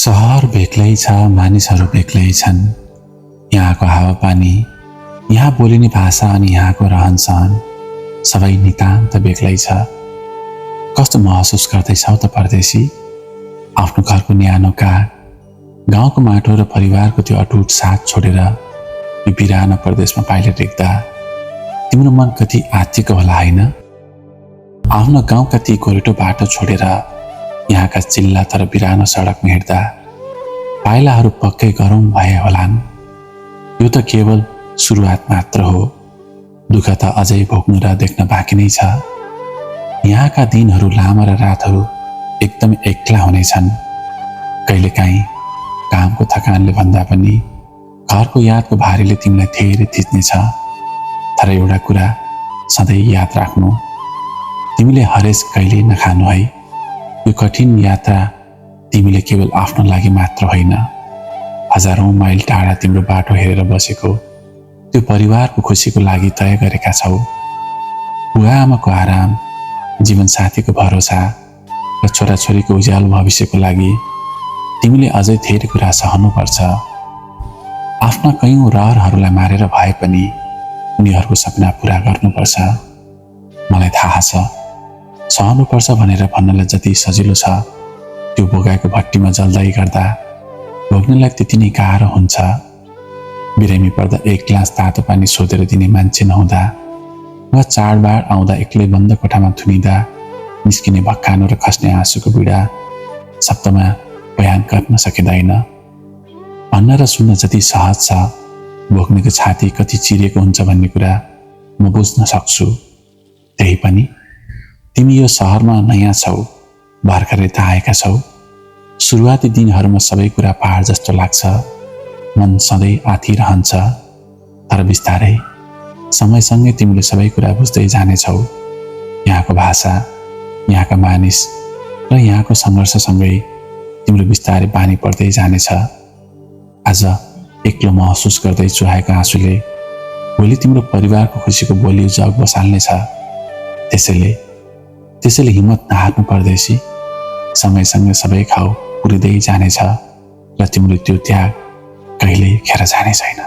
सहर बेग्लै छ, मानिसहरू बेग्लै छन्। यहाँको हावापानी, यहाँ बोलिने भाषा अनि यहाँको रहनसहन सबै नितान्त बेग्लै छ। कस्तो महसुस गर्दैछौ त परदेशी? आफ्नो घरको न्यानो काग, गाउँको माटो र परिवारको त्यो अटुट साथ छोडेर यो बिरानो परदेशमा पाइला टेक्दा तिम्रो मन कति आत्तिको होला होइन? आफ्नो गाउँका ती गोरेटो बाटो छोडेर यहाँका चिल्ला तर बिरानो सडकमा हिँड्दा पाइलाहरू पक्कै गरौँ भए होलान्। यो त केवल सुरुवात मात्र हो, दुःख त अझै भोग्नु र देख्न बाँकी नै छ। यहाँका दिनहरू लामा र रातहरू एकदम एक्ला हुनेछन्। कहिलेकाहीँ कामको थकानले भन्दा पनि घरको यादको भारीले तिमीलाई धेरै थिच्नेछ। तर एउटा कुरा सधैँ याद राख्नु, तिमीले हरेस कहिले नखानु है। यो कठिन यात्रा तिमीले केवल आफ्नो लागि मात्र होइन, हजारौं माइल टाढा तिम्रो बाटो हेरेर बसेको त्यो परिवारको खुसीको लागि तय गरेका छौ। बुवा आमाको आराम, जीवनसाथीको भरोसा र छोराछोरीको उज्यालो भविष्यको लागि तिमीले अझै धेरै कुरा सहनुपर्छ। आफ्ना कयौं रहरहरूलाई मारेर भए पनि उनीहरूको सपना पूरा गर्नुपर्छ। मलाई थाहा छ, सहनुपर्छ भनेर भन्नलाई जति सजिलो छ, त्यो भोगाएको भट्टीमा जल्दै गर्दा भोग्नलाई त्यति नै गाह्रो हुन्छ। बिरामी पर्दा एक ग्लास तातो पानी सोधेर दिने मान्छे नहुँदा वा चाडबाड आउँदा एक्लै बन्द कोठामा थुनिँदा निस्किने भक्कानो र खस्ने आँसुको पीडा शब्दमा बयान गर्न सकिँदैन। भन्न र सुन्न जति सहज छ, भोग्नेको छाती कति चिरेको हुन्छ भन्ने कुरा म बुझ्न सक्छु। त्यही पनि तिमी यो सहरमा नयाँ छौ, भर्खरै त आएका छौ। सुरुवाती दिनहरूमा सबै कुरा पहाड जस्तो लाग्छ, मन सधैँ आथिरहन्छ। तर बिस्तारै समयसँगै तिमीले सबै कुरा बुझ्दै जानेछौ। यहाँको भाषा, यहाँका मानिस र यहाँको सङ्घर्षसँगै तिम्रो बिस्तारै बानी पर्दै जानेछ। आज एक्लो महसुस गर्दै चुहाएको आँसुले भोलि तिम्रो परिवारको खुसीको बोली जग बसाल्नेछ। त्यसैले हिम्मत नहार्नु परदेशी। समयसँग सबै खाउ पुरिँदै जानेछ र तिम्रो त्यो त्याग कहिल्यै खेर जाने छैन।